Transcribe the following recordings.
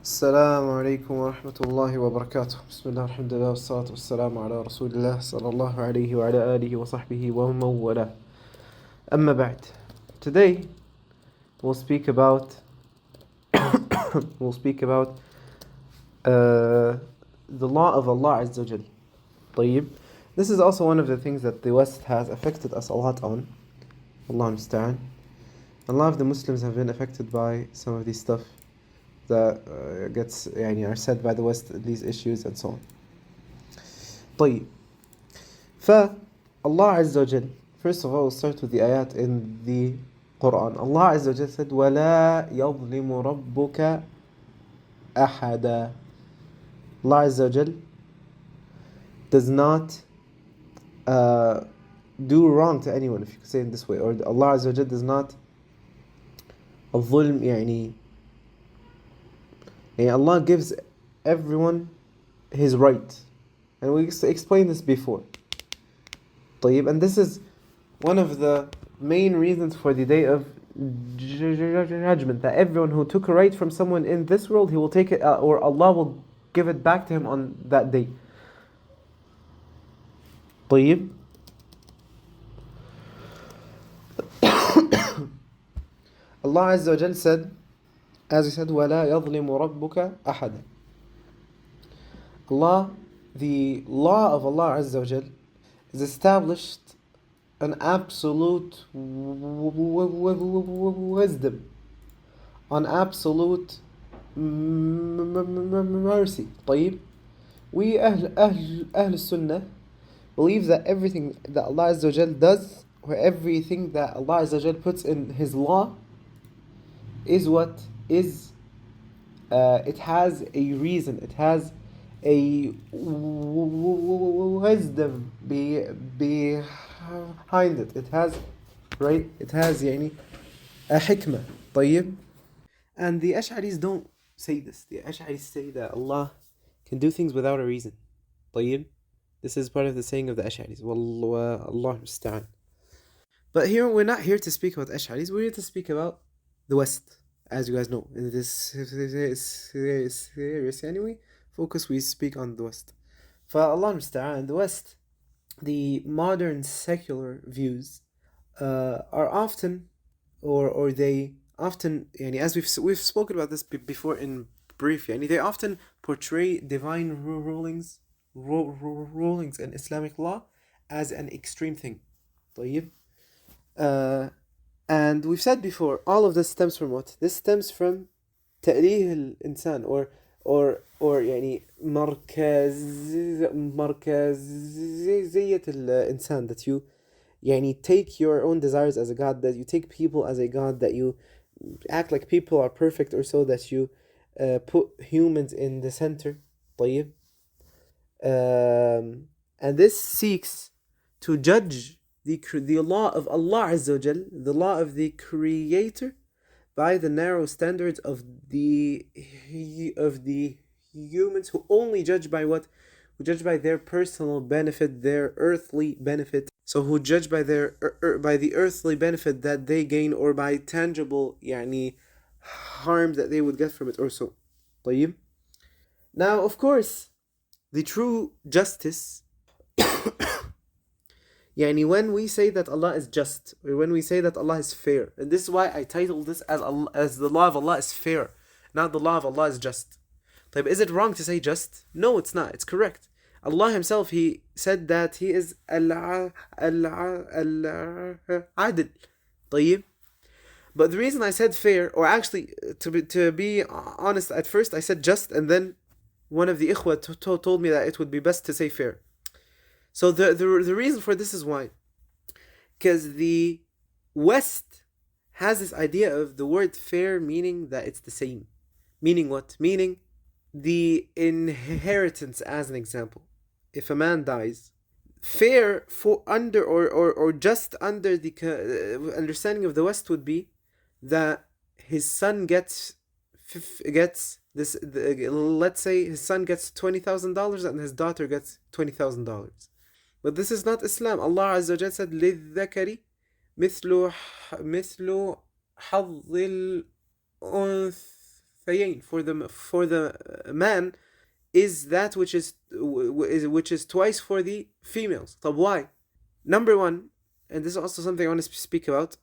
السلام عليكم ورحمة الله وبركاته. بسم الله الحمد لله والصلاة والسلام على رسول الله صلى الله عليه وعلى آله وصحبه ومن والاه. أما بعد. Today we'll speak about the law of Allah Azza wa Jal. طيب. This is also one of the things that the West has affected us a lot on. Allah musta'an. A lot of the Muslims have been affected by some of these stuff that are said by the West, these issues and so on. طيب. Allah Azza wa Jal, first of all, we'll start with the ayat in the Quran. Allah Azza wa Jal said, وَلَا يَظْلِمُ رَبُّكَ أَحَدًا. Allah Azza wa Jal does not do wrong to anyone, if you could say it in this way. Or Allah Azza wa Jal does not الظلم Allah gives everyone his right. And we explained this before. طيب. And this is one of the main reasons for the day of judgment, that everyone who took a right from someone in this world, he will take it, or Allah will give it back to him on that day. طيب. Allah Azza wa Jal said, as he said, وَلَا يَظْلِمُ رَبُّكَ أَحَدًا. Allah, the law of Allah Azza wa Jal, is established an absolute wisdom, on absolute mercy. طيب. We Ahl Sunnah believe that everything that Allah Azza wa Jal does, or everything that Allah Azza wa Jal puts in His law, is what is, it has a reason, it has a wisdom behind it. It has, right? It has a hikmah. طيب. And the Ash'aris don't say this. The Ash'aris say that Allah can do things without a reason. طيب. This is part of the saying of the Ash'aris. Allah musta'an. But here, we're not here to speak about Ash'aris. We're here to speak about the West, as you guys know. In this serious anyway, focus, we speak on the West. For Allah musta'an, the West, the modern secular views are often, or they often, as we've spoken about this before in brief, they often portray divine rulings in Islamic law as an extreme thing. طيب. And we've said before, all of this stems from what? This stems from تأليه الإنسان, or مركزية الإنسان, that you take your own desires as a god, that you take people as a god, that you act like people are perfect, or so, that you put humans in the center. طيب. And this seeks to judge the law of Allah Azza wa Jal, the law of the Creator, by the narrow standards of the humans, who only judge by what? Who judge by their personal benefit, their earthly benefit. So who judge by their by the earthly benefit that they gain, or by tangible harm that they would get from it, or so. طيب. Now, of course, the true justice, when we say that Allah is just, or when we say that Allah is fair, and this is why I titled this as the law of Allah is fair, not the law of Allah is just. طيب, is it wrong to say just? No, it's not. It's correct. Allah Himself, He said that He is Al-Adil. طيب. But the reason I said fair, or actually, to be honest, at first I said just, and then one of the ikhwa told me that it would be best to say fair. So the reason for this is why? Because the West has this idea of the word fair meaning that it's the same. Meaning what? Meaning the inheritance, as an example. If a man dies, fair for under or just under the understanding of the West would be that his son gets this. Let's say his son gets $20,000 and his daughter gets $20,000. But this is not Islam. Allah Azza wa Jal said, لِلذَّكَرِ مِثْلُ حَظِّ الْأُنثَيَيْنِ. for the man is that which is twice for the females. طب why? Number one, and this is also something I want to speak about,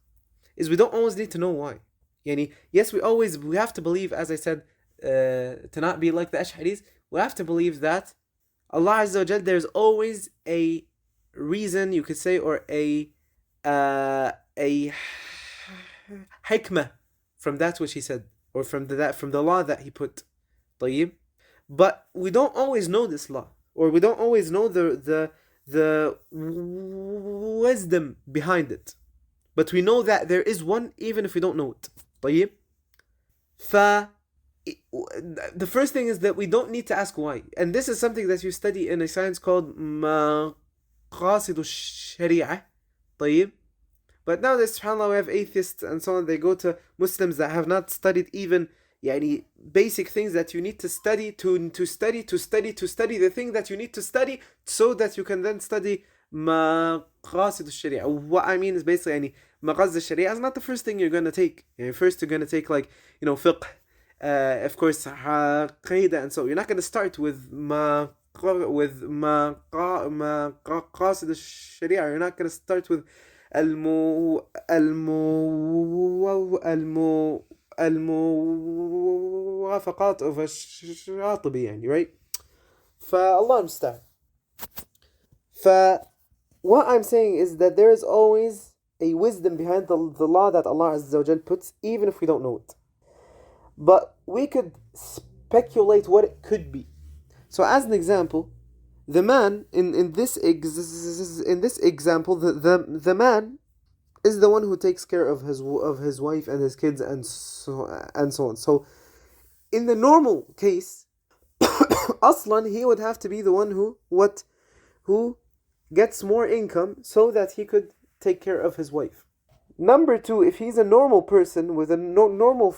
is we don't always need to know why. Yes, we have to believe, as I said, to not be like the Ash'aris, we have to believe that Allah Azza wa Jal, there's always a reason, you could say, or a hikmah from that which He said, or from the law that He put. طيب? But we don't always know this law, or we don't always know the wisdom behind it. But we know that there is one, even if we don't know it. طيب? The first thing is that we don't need to ask why. And this is something that you study in a science called مقاصد الشريعة. طيب? But nowadays, subhanAllah, we have atheists and so on. They go to Muslims that have not studied even basic things that you need to study to study the thing that you need to study so that you can then study مقاصد الشريعة. What I mean is basically مقاصد الشريعة is not the first thing you're going to take. First you're going to take fiqh, of course, qaida, and so you're not going to start with مقاصد الشريعة. You're not going to start with الموافقات of الشاطبي, right? فالله المستعان. What I'm saying is that there is always a wisdom behind the law that Allah Azza wa Jal puts, even if we don't know it. But we could speculate what it could be. So as an example, the man in this example, the man is the one who takes care of his wife and his kids and so on. So in the normal case, aslan he would have to be the one who gets more income so that he could take care of his wife. Number two, if he's a normal person with a normal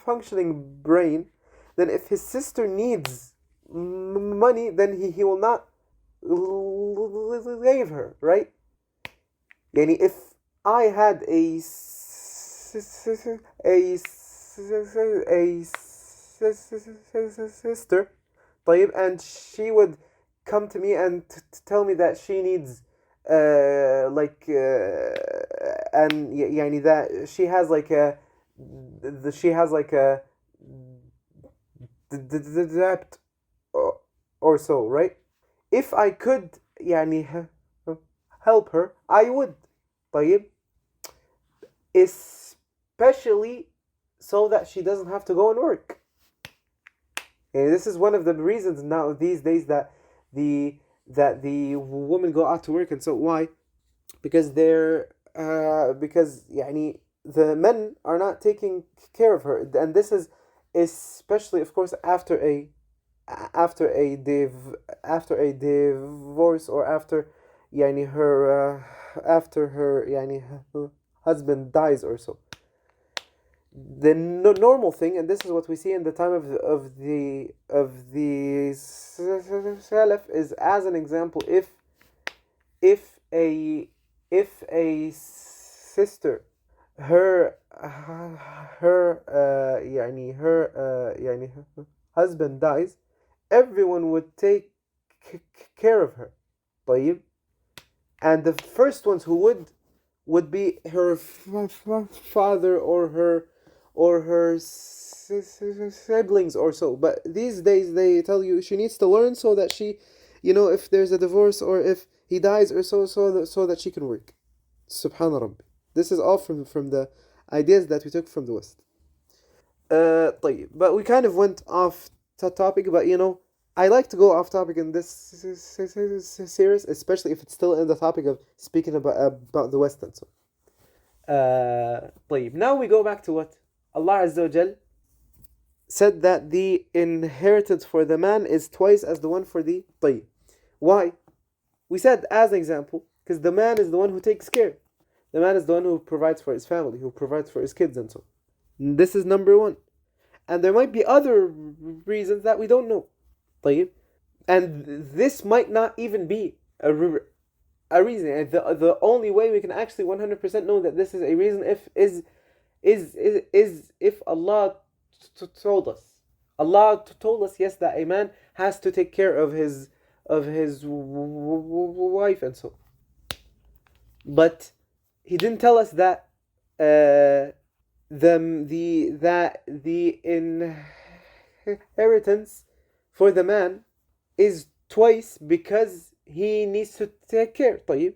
functioning brain, then if his sister needs money, then he will not leave her, right? If I had a sister, طيب, and she would come to me and tell me that she needs and that she has debt or so, right? If I could help her, I would. طيب, especially so that she doesn't have to go and work. And this is one of the reasons now these days that the women go out to work. And so why? Because the men are not taking care of her, and this is especially, of course, after a divorce, or after her husband dies or so. The normal thing, and this is what we see in the time of the Salaf, is, as an example, if a sister, her husband dies, everyone would take care of her. طيب? And the first ones who would be her father or her siblings or so. But these days they tell you she needs to learn so that she, if there's a divorce or if he dies or so that she can work. Subhana Rabbi. This is all from the ideas that we took from the West. طيب. But we kind of went off topic, but I like to go off topic in this series, especially if it's still in the topic of speaking about the West and so. طيب. Now we go back to what Allah Azza wa Jal said, that the inheritance for the man is twice as the one for the طيب. Why? We said, as an example, because the man is the one who takes care. The man is the one who provides for his family, who provides for his kids and so. This is number one. And there might be other reasons that we don't know. طيب. And this might not even be a reason. The only way we can actually 100% know that this is a reason is if Allah told us. Allah told us, yes, that a man has to take care of his wife and so. But he didn't tell us that the inheritance for the man is twice because he needs to take care. طيب.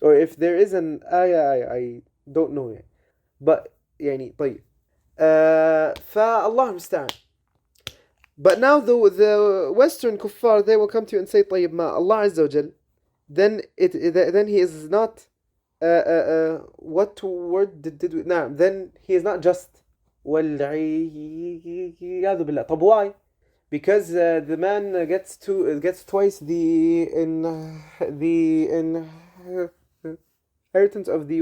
Or if there is an ayah, I don't know yet. But يعني طيب. فالله المستعان. But now the Western kuffar, they will come to you and say طيب ما Allah Azza wa Jal, then he is not what word did we then he is not just. وَالْعِيَاذُ بِاللَّهِ. طب why? Because the man gets twice the inheritance of the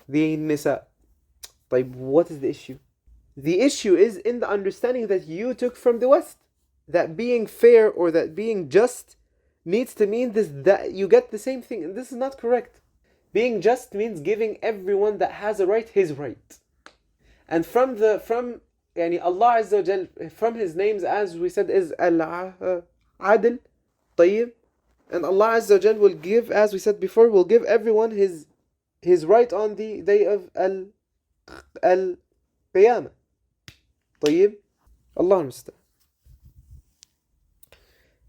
nisa. طيب, what is the issue? The issue is in the understanding that you took from the West, that being fair or that being just needs to mean this, that you get the same thing, and this is not correct. Being just means giving everyone that has a right his right. And from Allah Azza wa Jal, from His names, as we said, is Al-Adl. طيب. And Allah Azza wa Jal will give, as we said before, will give everyone his right on the day of Al-Qiyamah. طيب. Allah Musta'an.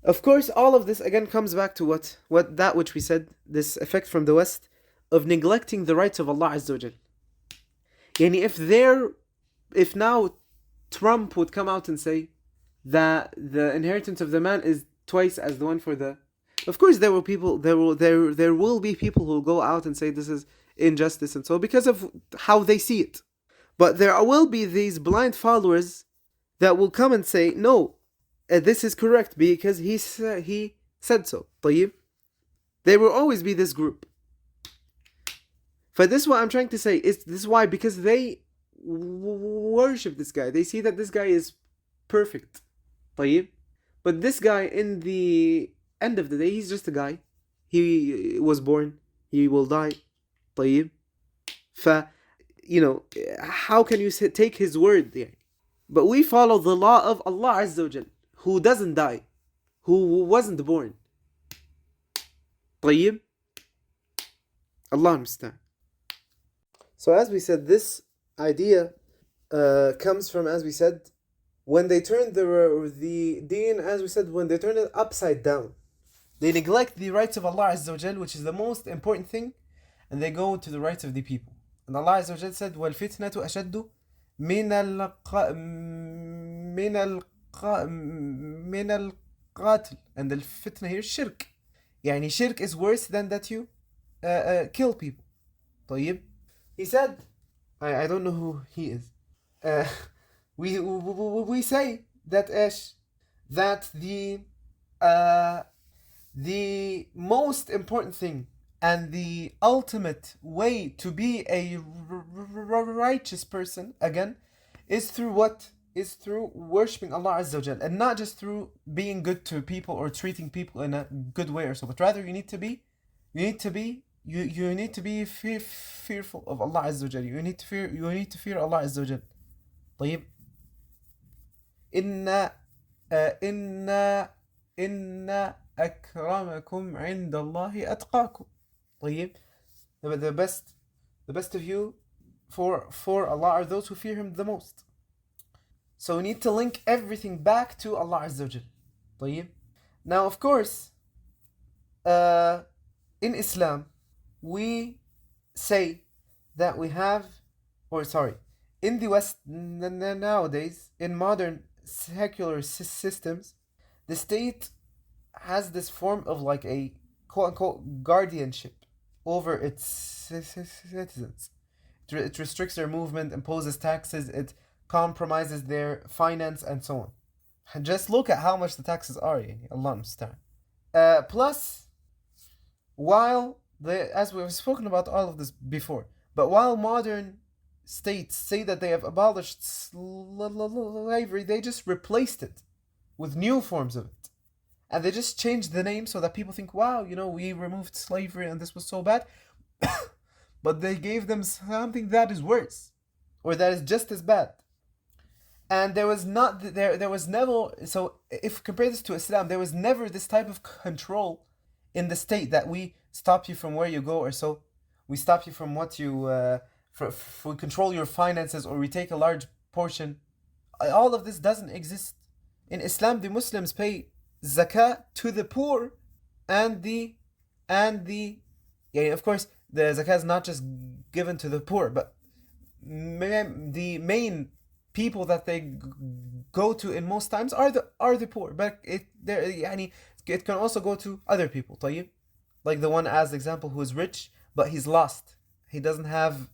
Of course, all of this again comes back to what that which we said, this effect from the West of neglecting the rights of Allah Azza wa Jal. Yani if now Trump would come out and say that the inheritance of the man is twice as the one for the, of course there will be people who will go out and say this is injustice and so, because of how they see it. But there will be these blind followers that will come and say no, this is correct because he said so. طيب. There will always be this group. For this, what I'm trying to say is, this is why, because they worship this guy. They see that this guy is perfect. طيب. But this guy, in the end of the day, he's just a guy. He was born. He will die. طيب. How can you take his word there? But we follow the law of Allah Azza wa Jal, who doesn't die, who wasn't born. طيب. Allah Musta'an. So as we said, this idea comes from, as we said, when they turn the deen, as we said, when they turn it upside down. They neglect the rights of Allah Azza wa Jal, which is the most important thing, and they go to the rights of the people. And Allah Azza wa Jal said, وَالْفِتْنَةُ أَشَدُّ مِنَ الْقَاتِلِ. And the fitna here is shirk. Yani shirk is worse than that you kill people. طيب. He said, I don't know who he is. We say that the most important thing and the ultimate way to be a righteous person, again, is through what? Is through worshipping Allah Azza wa Jal, and not just through being good to people or treating people in a good way or so, but rather you need to be fearful of Allah Azza wa Jal. You need to fear Allah Azza wa Jal. طيب. إن أكرمكم عند الله أتقاكم. طيب. The best of you for Allah are those who fear Him the most. So we need to link everything back to Allah Azza wa Jal. طيب. Now, of course, in Islam, we say that we have, in the West nowadays, in modern secular systems, the state has this form of like a quote-unquote guardianship over its citizens. It restricts their movement, imposes taxes, it compromises their finance, and so on. And just look at how much the taxes are. Allah Musta'an. Plus, as we've spoken about all of this before, but while modern states say that they have abolished slavery, they just replaced it with new forms of it. And they just changed the name so that people think, wow, we removed slavery and this was so bad. but they gave them something that is worse, or that is just as bad. And there was never, so if compare this to Islam, there was never this type of control in the state that we stop you from where you go, or so we stop you from what you we control your finances, or we take a large portion. All of this doesn't exist in Islam. The Muslims pay zakah to the poor, and yeah, of course the zakah is not just given to the poor, but the main people that they go to in most times are the poor. But it can also go to other people. طيب, like the one as example who is rich but he's lost. He doesn't have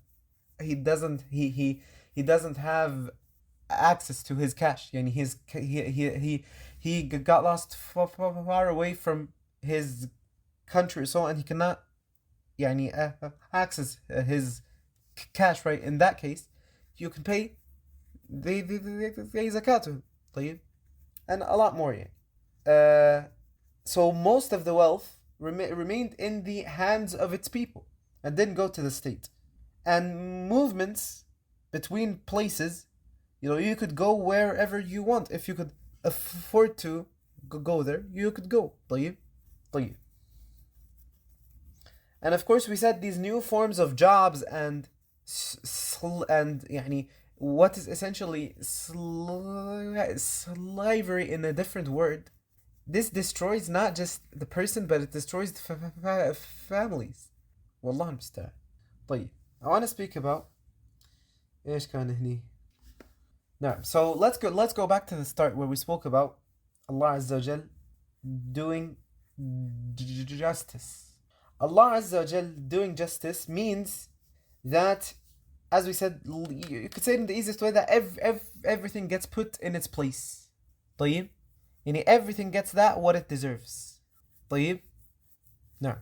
access to his cash. Yani he got lost far away from his country, so, and he cannot access his cash. Right, in that case, you can pay the zakat to him. طيب, and a lot more. So most of the wealth remained in the hands of its people and didn't go to the state. And movements between places, you could go wherever you want. If you could afford to go there, you could go. طيب. And of course, we said these new forms of jobs and what is essentially slavery in a different word. This destroys not just the person, but it destroys the families. والله المستعان. طيب, I want to speak about ايش كان هني. Now, so let's go back to the start where we spoke about Allah Azza wa Jal doing justice. Allah Azza wa Jal doing justice means that, as we said, you could say it in the easiest way, that everything gets put in its place. طيب, everything gets what it deserves. طيب. Now,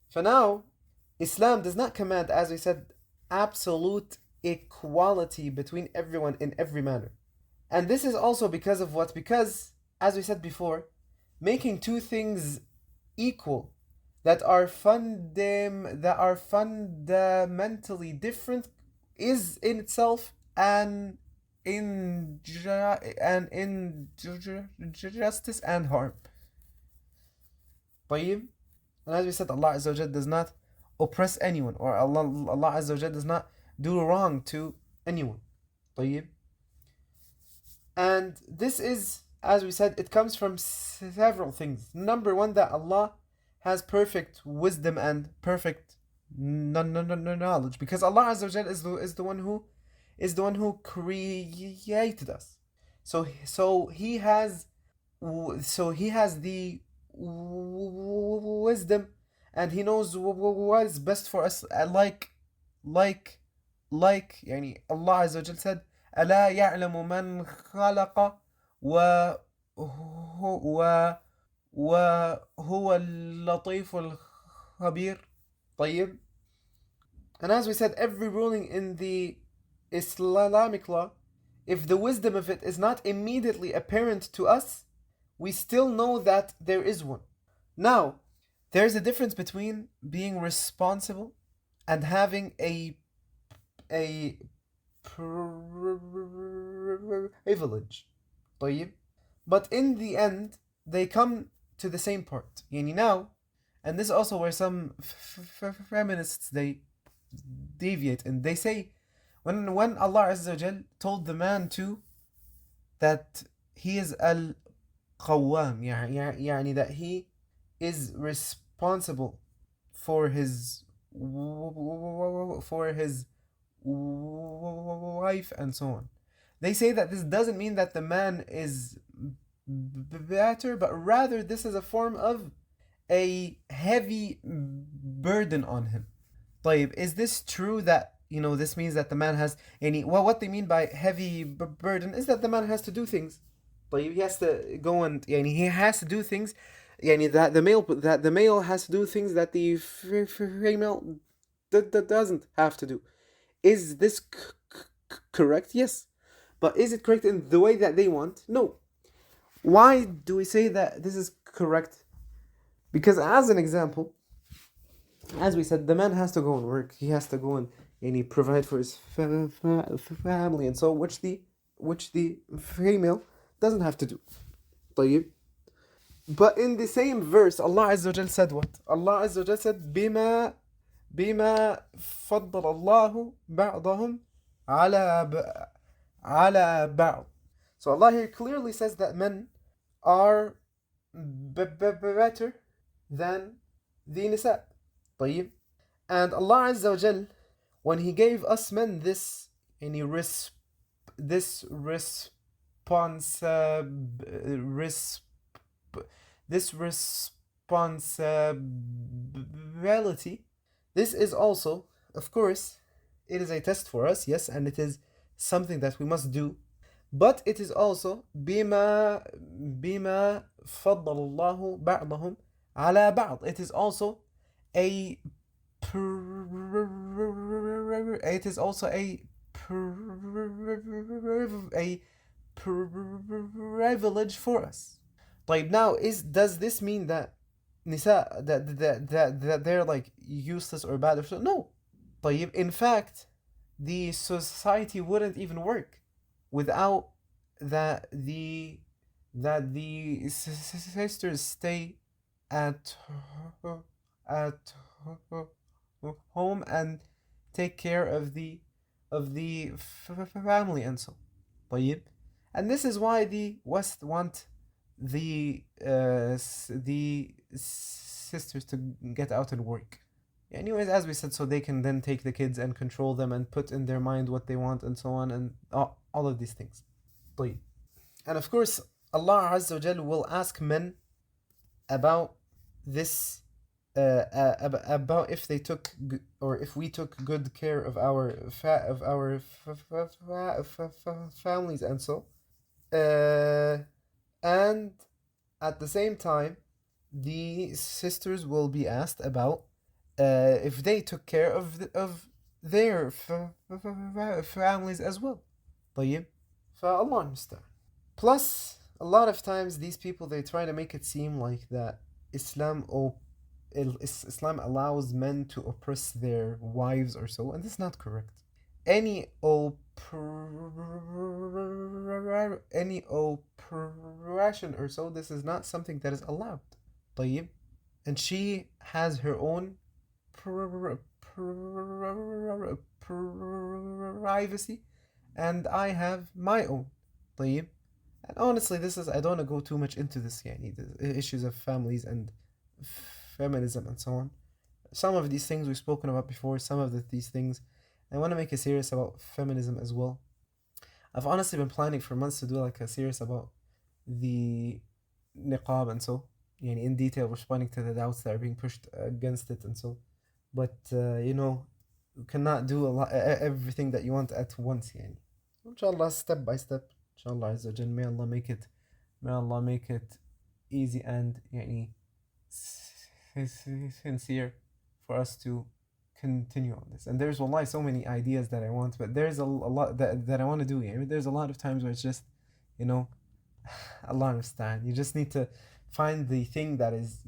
for now, Islam does not command, as we said, absolute equality between everyone in every manner. And this is also because of what? Because, as we said before, making two things equal that are fundamentally different is in itself an injustice and harm. طيب. And as we said, Allah Azza wa Jal does not oppress anyone, or Allah Azza wa Jal does not do wrong to anyone. طيب. And this is, as we said, it comes from several things. Number one, that Allah has perfect wisdom and perfect knowledge, because Allah Azza wa Jal is the one who created us. So he has the wisdom, and he knows what is best for us. Like Allah Azza wa Jal said, ألا يعلم من خلق وهو اللطيف الخبير. طيب. And as we said, every ruling in the Islamic law, if the wisdom of it is not immediately apparent to us, we still know that there is one. Now, there's a difference between being responsible and having a privilege. طيب. But in the end, they come to the same part. Now, and this is also where some feminists, they deviate, and they say, when Allah Azza wa Jal told the man that he is al-Qawwam, that he is responsible for his wife and so on, they say that this doesn't mean that the man is better, but rather this is a form of a heavy burden on him. طيب, is this true that this means that the man has what they mean by heavy burden is that the man has to do things. طيب, he has to go and he has to do things, that the male has to do things that the female doesn't have to do. Is this correct? Yes. But is it correct in the way that they want? No. Why do we say that this is correct? Because, as an example, as we said, the man has to go and work. He has to go and he provide for his family, and so which the female doesn't have to do. طيب. But in the same verse, Allah Azza wa Jal said what? Allah Azza wa Jal said, بما فضل الله بعضهم على بعض. So Allah here clearly says that men are better than the nisa. طيب. And Allah Azza wa Jal, when He gave us men this responsibility, this is also, of course, it is a test for us, yes, and it is something that we must do. But it is also بما فضل الله بعضهم على بعض. It is also a privilege for us. طيب, now does this mean that nisa that they're like useless or bad or so? No. طيب, in fact, the society wouldn't even work without that the sisters stay at home and take care of the family and so. طيب. And this is why the West want the sisters to get out and work. Anyways, as we said, so they can then take the kids and control them and put in their mind what they want and so on, and all of these things. طيب. And of course, Allah Azza wa Jal will ask men about this, about if they took or if we took good care of our families and so. And at the same time, the sisters will be asked about if they took care of their families as well. طيب. فالله المستعان. Plus, a lot of times these people, they try to make it seem like that Islam allows men to oppress their wives or so, and this is not correct. Any oppression or so, this is not something that is allowed. طيب. And she has her own privacy, and I have my own. طيب. And honestly, I don't want to go too much into this, the issues of families and feminism and so on. Some of these things we've spoken about before, some of these things, I want to make a series about feminism as well. I've honestly been planning for months to do like a series about the niqab and so, in detail, responding to the doubts that are being pushed against it and so. But, you cannot do everything that you want at once, Inshallah, step by step. Inshallah Azza wa Jal, may Allah make it easy and sincere for us to continue on this. And there's wallahi so many ideas that I want, but there's a lot that I want to do. There's a lot of times where it's just, Allah understand. You just need to find the thing that is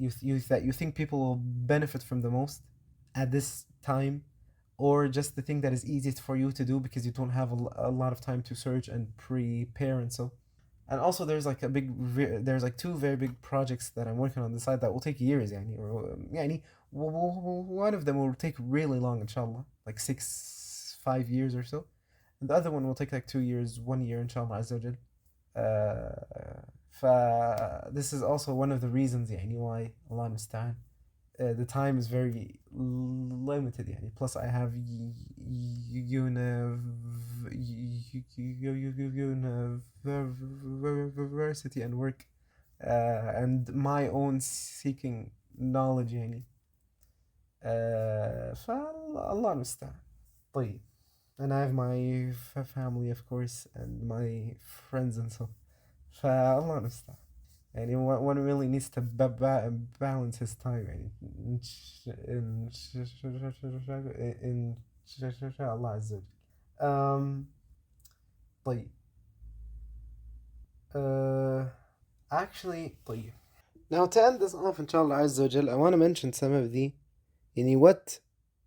that you think people will benefit from the most at this time, or just the thing that is easiest for you to do because you don't have a lot of time to search and prepare and so. And also there's like two very big projects that I'm working on the side that will take years, one of them will take really long, inshallah, like 5 years or so, and the other one will take like 2 years, 1 year, inshallah Azza wa Jal. This is also one of the reasons why, Allah understand, the time is very limited, plus I have university and work, and my own seeking knowledge, فالله المستعان. طيب. And I have my family, of course, and my friends and so. فالله المستعان. And one really needs to balance his time, inshallah Azza wa Jal. طيب. Actually, طيب. Now to end this off, inshallah Azza wa Jal, I want to mention some of the what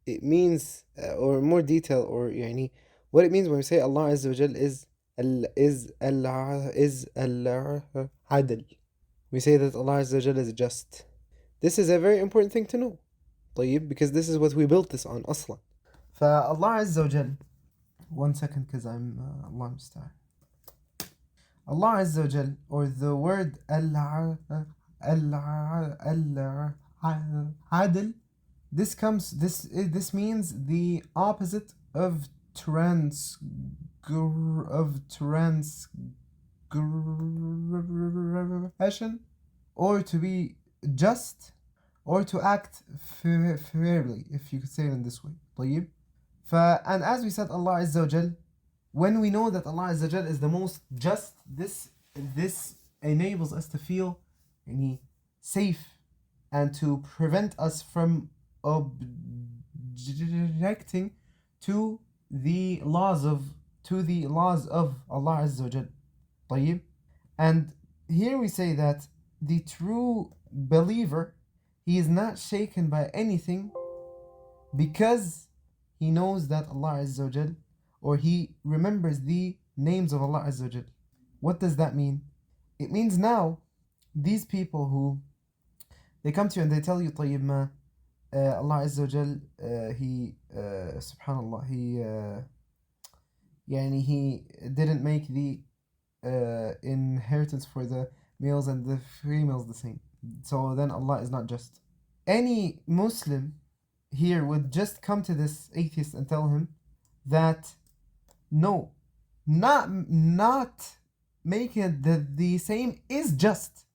it means, or more detail, or what it means when we say Allah Azza wa Jal is Adl. We say that Allah Azza wa Jal is just. This is a very important thing to know. طيب, because this is what we built this on أصلا. فالله عز وجل, one second, because I'm Allah musta'an. Allah Azza wa Jal, or the word Adl, this means the opposite of transgression, or to be just, or to act fairly, if you could say it in this way. طيب. And as we said, Allah Azza wa Jal, when we know that Allah Azza wa Jal is the most just, this enables us to feel safe, and to prevent us from objecting to the laws of Allah Azza wa Jal. طيب. And here we say that the true believer, he is not shaken by anything, because he knows that Allah Azza wa Jal, or he remembers the names of Allah Azza wa Jal. What does that mean? It means now, these people who, they come to you and they tell you, طيب ما Allah Azza wa Jal, he subhanallah, he didn't make the inheritance for the males and the females the same, so then Allah is not just. Any Muslim here would just come to this atheist and tell him that no, not making it the same is just,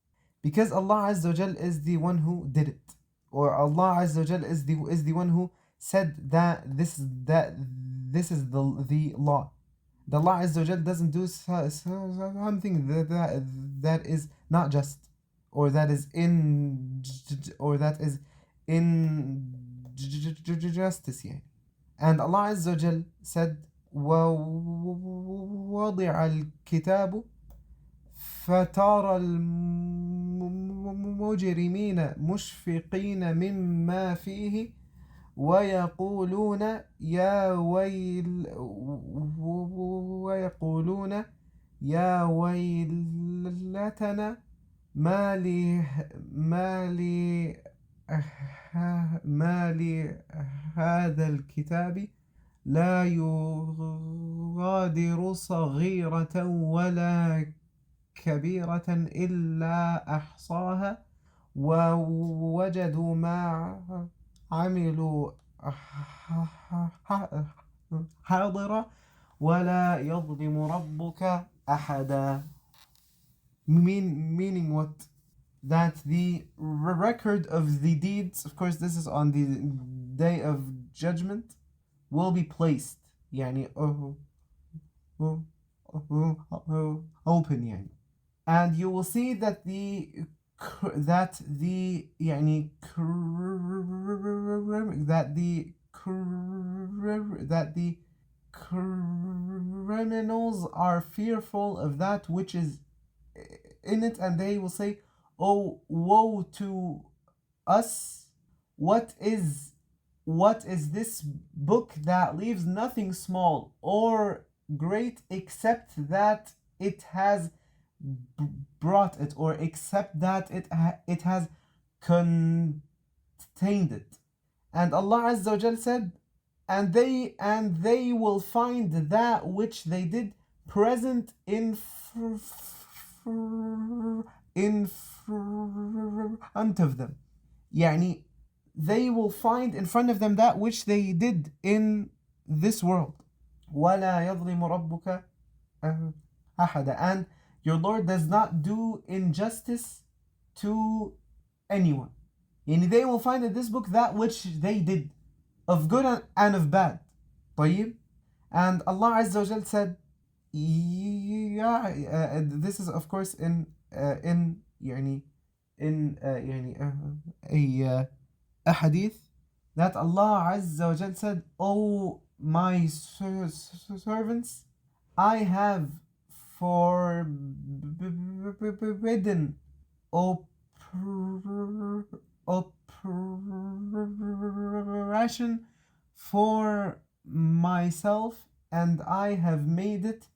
because Allah Azza wa Jal is the one who did it, or Allah Azza wa Jal is the one who said that this is the law. The Allah Azza wa Jal doesn't do something that is not just, or that is injustice. And Allah Azza wa Jal said, وَوَضِعَ الْكِتَابُ فَتَرَى الْمُجْرِمِينَ مُشْفِقِينَ مِمَّا فِيهِ ويقولون يا ويلتنا ما لهذا الكتاب لا يغادر صغيرة ولا كبيرة إلا أحصاها ووجدوا ما عملوا حاضرا ولا يظلم ربك أحدا. Meaning what? That the record of the deeds, of course this is on the day of judgment, will be placed open, and you will see that the criminals are fearful of that which is in it, and they will say, oh, woe to us, what is this book that leaves nothing small or great except that it has brought it, or except that it has contained it. And Allah Azza wa Jal said, and they will find that which they did present in front of them. They will find in front of them that which they did in this world. وَلَا يَظْلِمُ رَبُّكَ أَحَدًا. And your Lord does not do injustice to anyone. They will find in this book that which they did, of good and of bad. طيب. And Allah Azza wa Jal said, this is of course in a hadith, that Allah Azza wa Jal said, oh my servants, I have forbidden expression for myself, and I have made it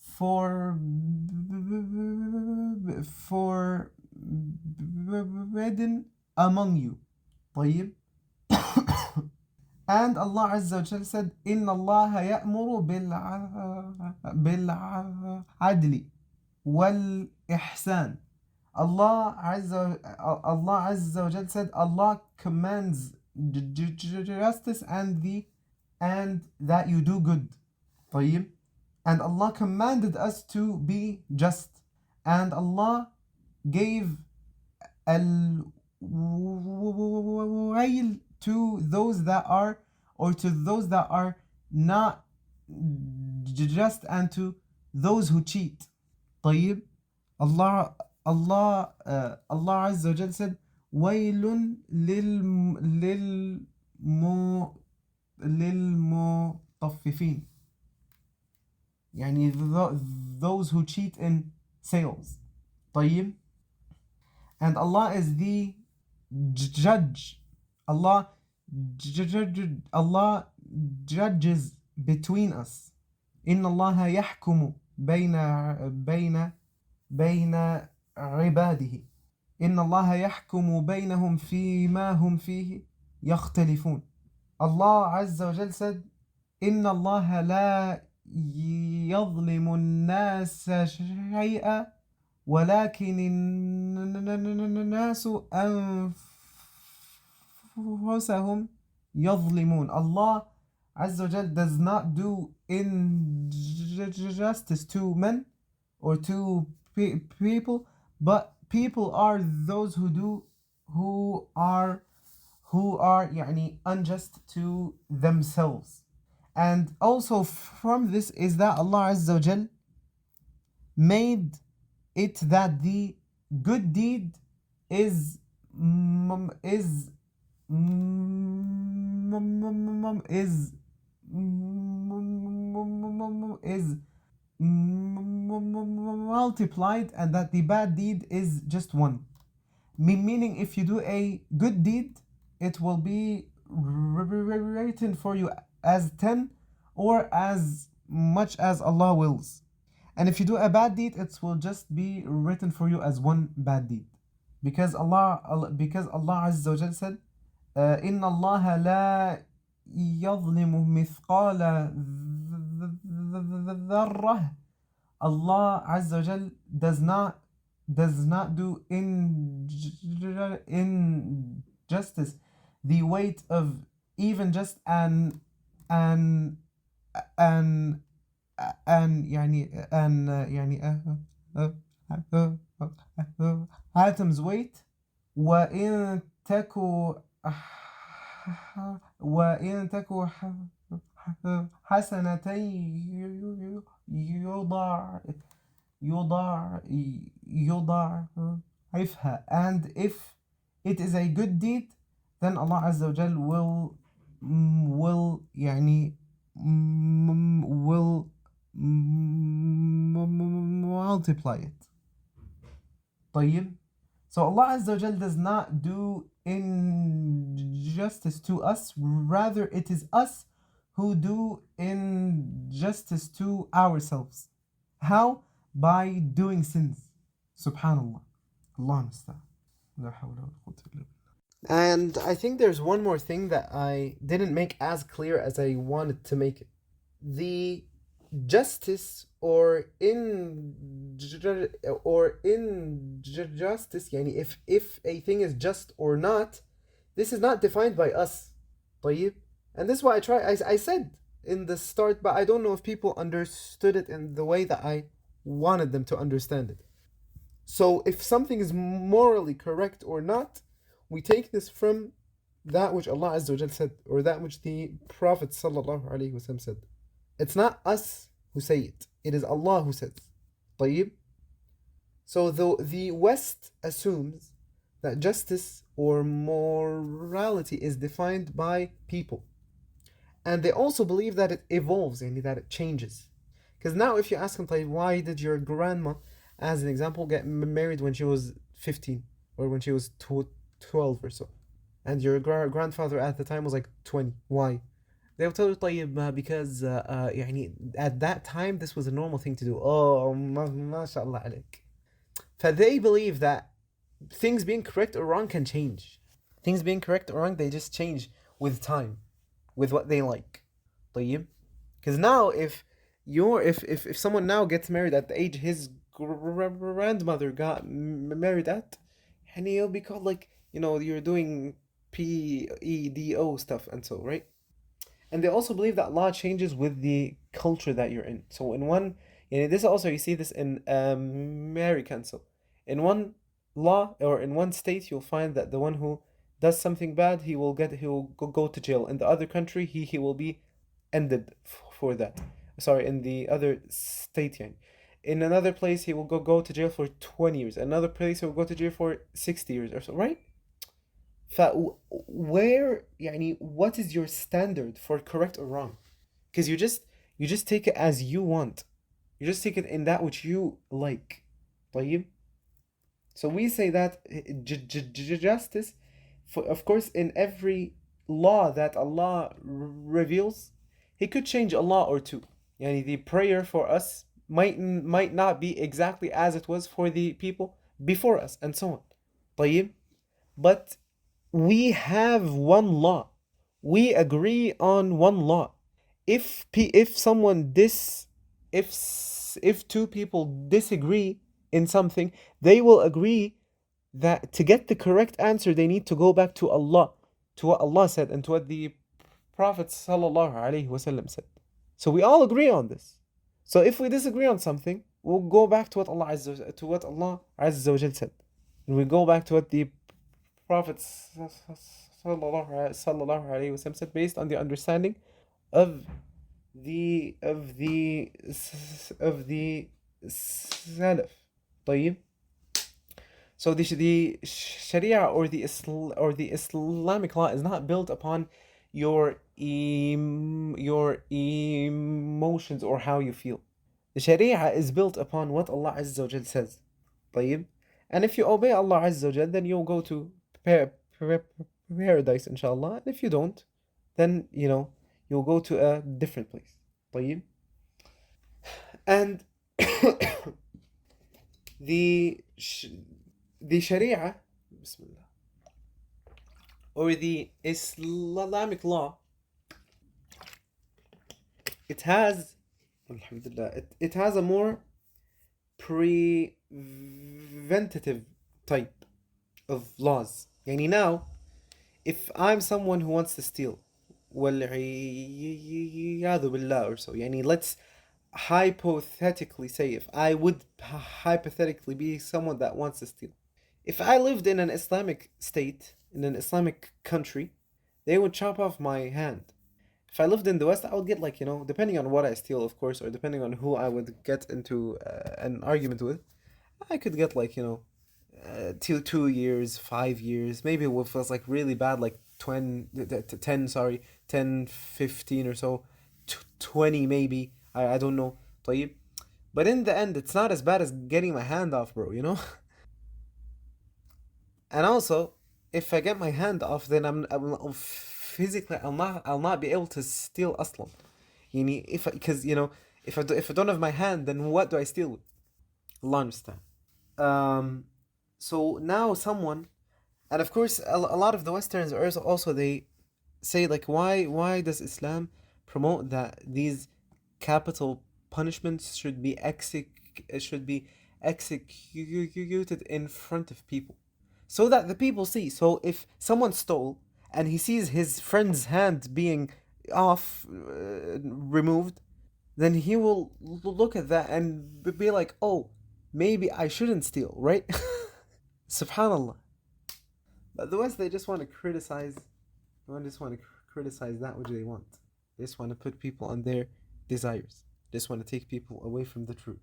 forbidden among you. طيب. And Allah Azza wa Jal said, إِنَّ اللَّهَ يَأْمُرُ بِالْعَدْلِ وَالْإِحْسَانِ. Allah Azza wa Jal said, Allah commands justice and that you do good. طيب. And Allah commanded us to be just. And Allah gave al-wayl to those that are not just, and to those who cheat. طيب. Allah Azza wa Jal said, وَيْلٌ لِلْمُطَفِّفِينَ. يعني those who cheat in sales. طيب. And Allah is the judge. Allah judges between us. إن الله يحكم بين عباده. إن الله يحكم بينهم فيما هم فيه يختلفون. Allah Azza wa Jal said, إن الله لا يظلم الناس شيئا ولكن الناس أنفسهم يظلمون. Allah Azza wa Jal does not do injustice to men or to people, but people are those who are يعني unjust to themselves. And also from this is that Allah Azza wa Jal made it that the good deed is multiplied, and that the bad deed is just one. Meaning, if you do a good deed, it will be written for you as 10 or as much as Allah wills. And if you do a bad deed, it will just be written for you as one bad deed. Because Allah Azza wa Jal said, إِنَّ اللَّهَ لَا يَظْلِمُ مِثْقَالَ ذَرَّةٍ. Allah Azza wa Jal does not do injustice the weight of even just an atom's weight. وإن تكو حسنتين يضاعفها. And if it is a good deed, then Allah Azza wa Jal will multiply it. طيب. So Allah Azza wa Jal does not do injustice to us, rather it is us who do injustice to ourselves. How? By doing sins. Subhanallah. Allah musta'an. La hawla wa la quwwata illa billah. And I think there's one more thing that I didn't make as clear as I wanted to make it. The justice or injustice, يعني if a thing is just or not, this is not defined by us. طيب. And this is why I said in the start, but I don't know if people understood it in the way that I wanted them to understand it. So if something is morally correct or not, we take this from that which Allah Azza wa Jal said, or that which the Prophet Sallallahu Alaihi Wasallam said. It's not us who say it. It is Allah who says. طيب. So the West assumes that justice or morality is defined by people. And they also believe that it evolves, and that it changes. Because now if you ask them, why did your grandma, as an example, get married when she was 15 or when she was 12 or so? and your grandfather at the time was like 20. Why? They'll tell you طيب because يعني at that time this was a normal thing to do. Oh, ما شاء الله عليك. They believe that things being correct or wrong can change. Things being correct or wrong, they just change with time, with what they like. طيب. Because now if someone now gets married at the age his grandmother got married at, and he'll be called like, you're doing PEDO stuff and so, right? And they also believe that law changes with the culture that you're in. So in one, this also, you see this in American. So in one law or in one state, you'll find that the one who does something bad, he will go to jail. In the other country, he will be ended for that. Sorry, in the other state, يعني. In another place, he will go to jail for 20 years. Another place, he will go to jail for 60 years or so, right? Where يعني what is your standard for correct or wrong? Because you just take it as you want. You just take it in that which you like. طيب. So we say that justice, of course, in every law that Allah reveals, He could change a law or two. Yani the prayer for us might not be exactly as it was for the people before us, and so on. طيب. But we have one law. We agree on one law. If someone if two people disagree in something, they will agree that to get the correct answer, they need to go back to Allah, to what Allah said, and to what the Prophet sallallahu alaihi wasallam said. So we all agree on this. So if we disagree on something, we'll go back to what Allah Azza wa Jal said. And we go back to what the Prophet sallallahu alaihi wasallam said, based on the understanding of the Salaf. طيب. So the Sharia or the Islamic law is not built upon your emotions or how you feel. The Sharia is built upon what Allah Azza wa Jal says. طيب. And if you obey Allah Azza wa Jal, then you'll go to paradise, inshallah. And if you don't, then you'll go to a different place. طيب. And the Sharia, Bismillah, or the Islamic law, it has, alhamdulillah, it has a more preventative type of laws. Yani now, if I'm someone who wants to steal, وَالْعِيَاذُ billah or so, yani let's hypothetically say, if I would hypothetically be someone that wants to steal, if I lived in an Islamic state, in an Islamic country, they would chop off my hand. If I lived in the West, I would get like, depending on what I steal, of course, or depending on who I would get into an argument with, I could get like, 2 years, 5 years, maybe it feels like really bad, like 10, 15 or so, 20 maybe, I don't know. طيب. But in the end, it's not as bad as getting my hand off, bro, And also, if I get my hand off, then I'll physically, I'll not be able to steal أصلا. Because if I don't have my hand, then what do I steal with? Allah understand. So now someone, and of course a lot of the Westerns also they say like, why does Islam promote that these capital punishments should be executed in front of people, so that the people see. So if someone stole and he sees his friend's hand being removed, then he will look at that and be like, oh, maybe I shouldn't steal, right? Subhanallah. But the West, they just want to criticize. They just want to criticize that which they want. They just want to put people on their desires. They just want to take people away from the truth.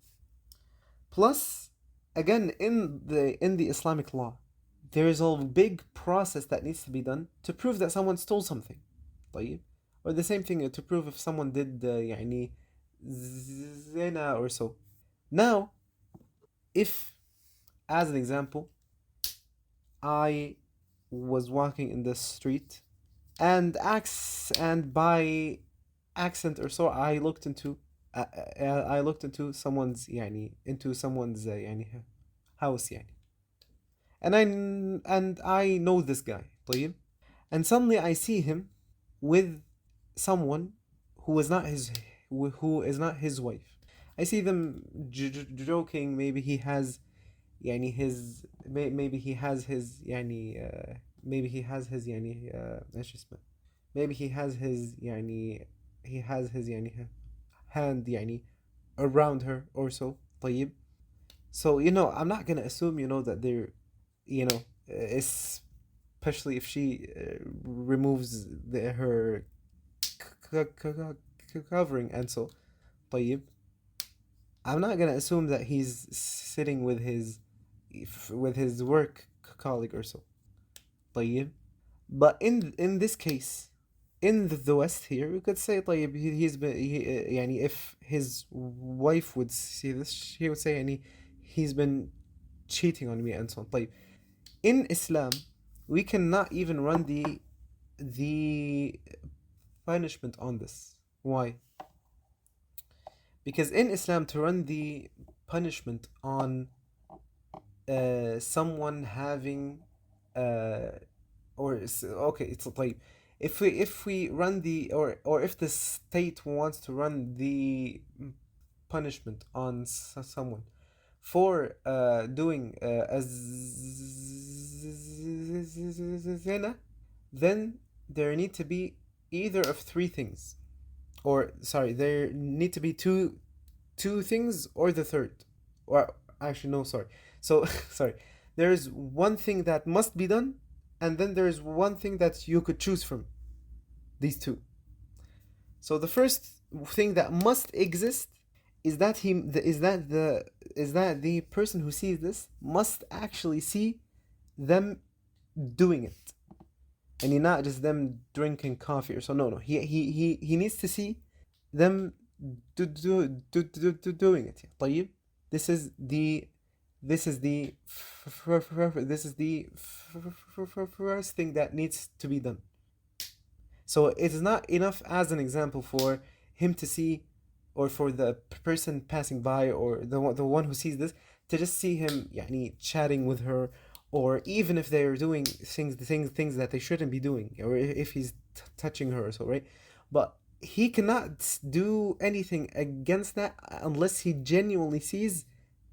Plus, again, in the Islamic law, there is a big process that needs to be done to prove that someone stole something. طيب. Or the same thing to prove if someone did يعني zina or so. Now, if, as an example, I was walking in the street, and by accent or so I looked into someone's يعني house يعني. And I know this guy طيب. And suddenly I see him with someone who is not his wife. I see them joking. Maybe he has يعني his maybe he has his يعني maybe he has his يعني ايش اسمه maybe he has his يعني he has his يعني hand يعني around her or so طيب. So I'm not gonna assume that they're especially if she removes her covering and so طيب. I'm not gonna assume that he's sitting with his work colleague or so طيب. But in this case, in the West here, we could say طيب he's been يعني if his wife would see this, she would say يعني he's been cheating on me and so on طيب. In Islam, we cannot even run the punishment on this. Why? Because in Islam, to run the punishment on someone having okay, it's طيب. If we run the or if the state wants to run the punishment on someone for doing a zina, then there need to be either of three things, or sorry, there need to be two things or the third, or actually no, sorry. So sorry, there's one thing that must be done, and then there's one thing that you could choose from these two. So the first thing that must exist is that the person who sees this must actually see them doing it, and not just them drinking coffee or so. No, he needs to see them doing it. طيب. This is the first thing that needs to be done. So it is not enough as an example for him to see, or for the person passing by, or the one who sees this, to just see him يعني chatting with her, or even if they are doing things that they shouldn't be doing, or if he's touching her or so, right? But he cannot do anything against that unless he genuinely sees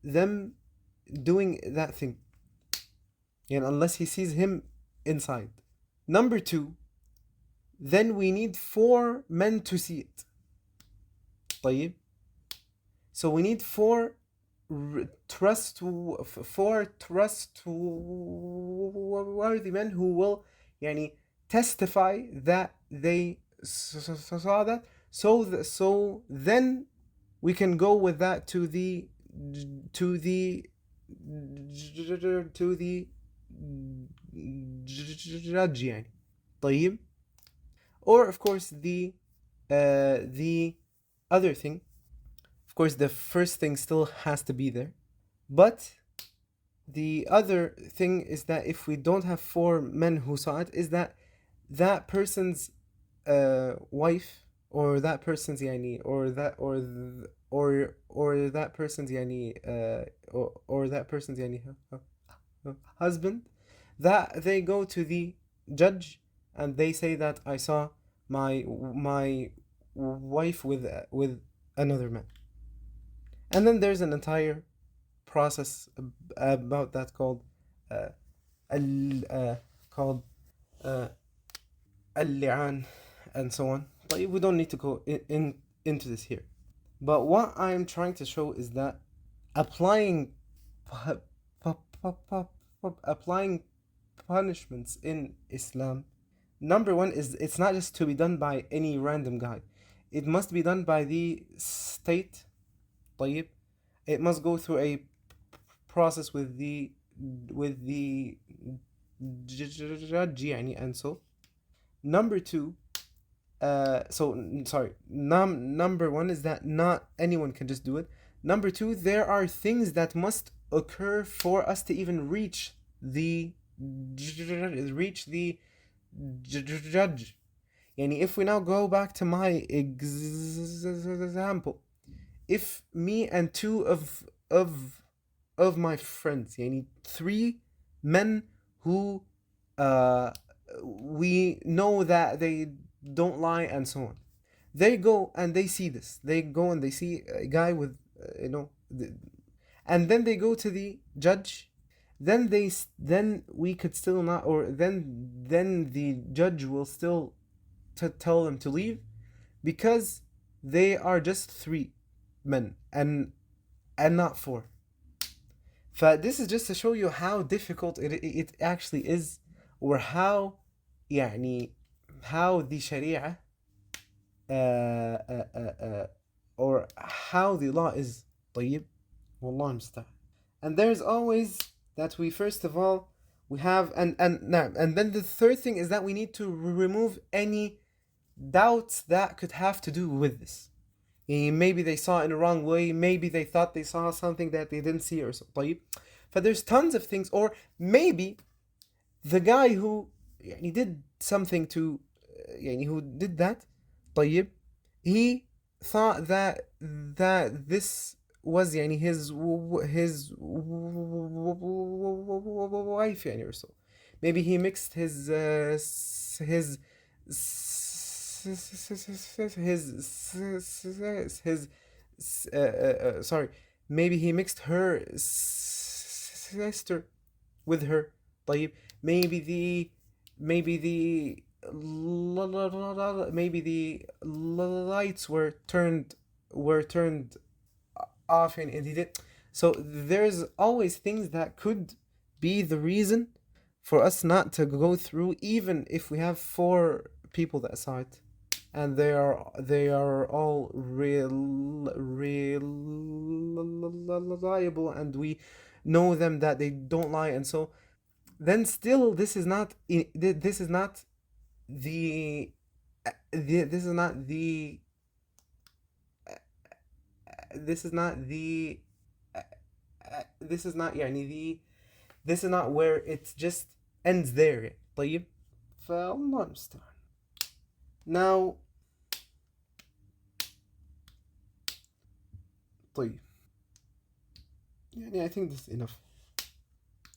them doing that thing, and unless he sees him inside. Number two, then we need 4 men to see it. طيب. So we need 4 trustworthy men who will يعني testify that they saw that. So then we can go with that to the judge يعني طيب. Or of course the other thing, of course the first thing still has to be there, but the other thing is that if we don't have 4 men who saw it, is that person's wife, or that person's يعني or that person's يعني or that person's يعني husband, that they go to the judge and they say that I saw my wife with another man. And then there's an entire process about that called al-li'an and so on. But we don't need to go into this here. But what I'm trying to show is that applying punishments in Islam, number one is it's not just to be done by any random guy. It must be done by the state. طيب. It must go through a process with the judge يعني and so. Number two, number one is that not anyone can just do it. Number two, there are things that must occur for us to even reach the reach the judge. Yani if we now go back to my example, if me and two of my friends, yani three men who we know that they don't lie and so on, they go and they see this, they go and they see a guy with and then they go to the judge, then we could still not, or then the judge will still tell them to leave because they are just three men and not four. This is just to show you how difficult it actually is, or how يعني how the Sharia or how the law is. طيب والله المستعان. And there's always that we first of all we have and then the third thing is that we need to remove any doubts that could have to do with this. Maybe they saw it in the wrong way, maybe they thought they saw something that they didn't see or so. طيب. There's tons of things, or maybe the guy who did something to who did that طيب, he thought that this was his wife or so. Maybe he mixed his sorry, maybe he mixed her sister with her. طيب. Maybe the lights were turned off and he did. So there's always things that could be the reason for us not to go through, even if we have four people that saw it and they are all reliable and we know them that they don't lie, and so then still this is not the this is not the this is not this is not where it just ends there. طيب. فالله المستعان. Now طيب, I think this is enough.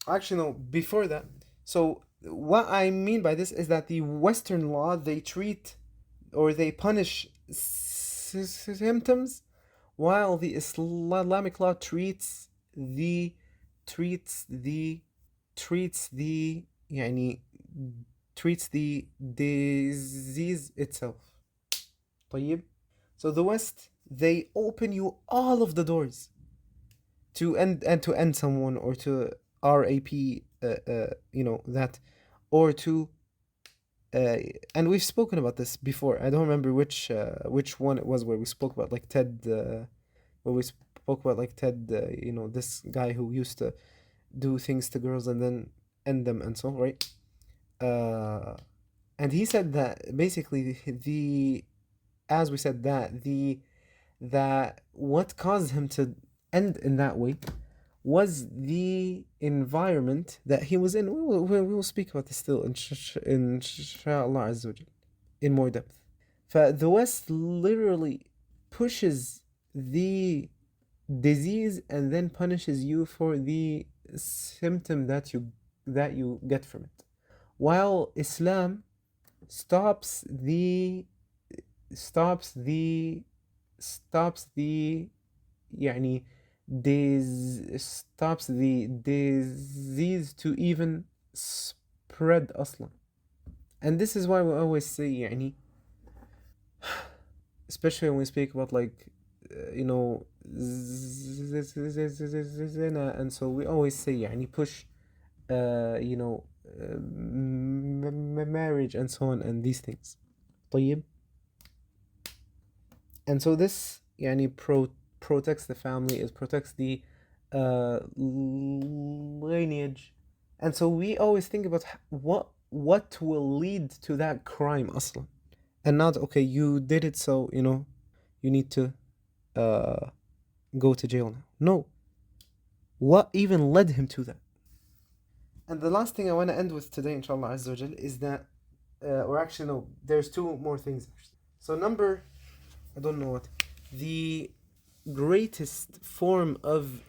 Actually no, before that, so what I mean by this is that the Western law, they treat or they punish symptoms, while the Islamic law treats the disease itself. طيب. So the West, they open you all of the doors to end someone, or to RAP that, or to and we've spoken about this before. I don't remember which one it was where we spoke about like Ted, this guy who used to do things to girls and then end them and so, right? And he said that basically as we said that what caused him to end in that way was the environment that he was in. We will speak about this still inshallah Azza wa Jal in more depth. The West literally pushes the disease and then punishes you for the symptom that you get from it, while Islam stops the stops the disease to even spread aslan. And this is why we always say especially when we speak about like zina, and so we always say push marriage and so on and these things. طيب. And so this protects the family, it protects the lineage, and so we always think about what will lead to that crime aslan, and not okay, you did it, so you need to go to jail now. No, what even led him to that? And the last thing I want to end with today, inshallah Azza wa Jal, is that, or actually no, there's two more things. So I don't know what, the greatest form of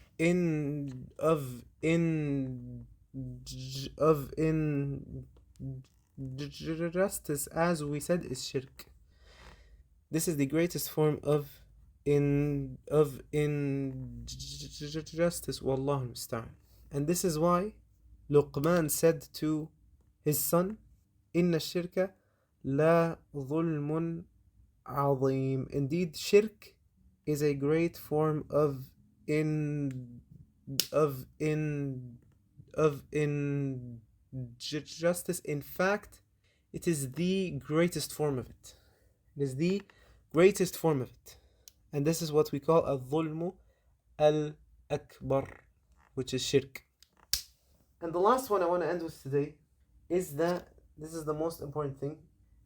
injustice, as we said, is shirk. This is the greatest form of injustice. Wallahu musta'an. And this is why Luqman said to his son, Inna shirka la dhulmun azim. Indeed, shirk is a great form of injustice. In fact, it is the greatest form of it. It is the greatest form of it. And this is what we call al-dhulmu al-akbar, which is shirk. And the last one I want to end with today is that, this is the most important thing,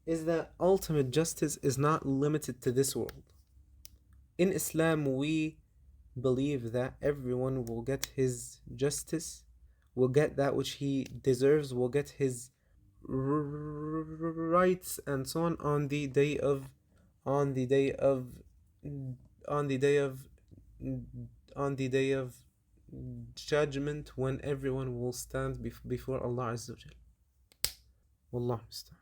is that ultimate justice is not limited to this world. In Islam, we believe that everyone will get his justice, will get that which he deserves, will get his rights and so on the day of judgment, when everyone will stand before Allah Azza wa Jal. Wallahu musta'an.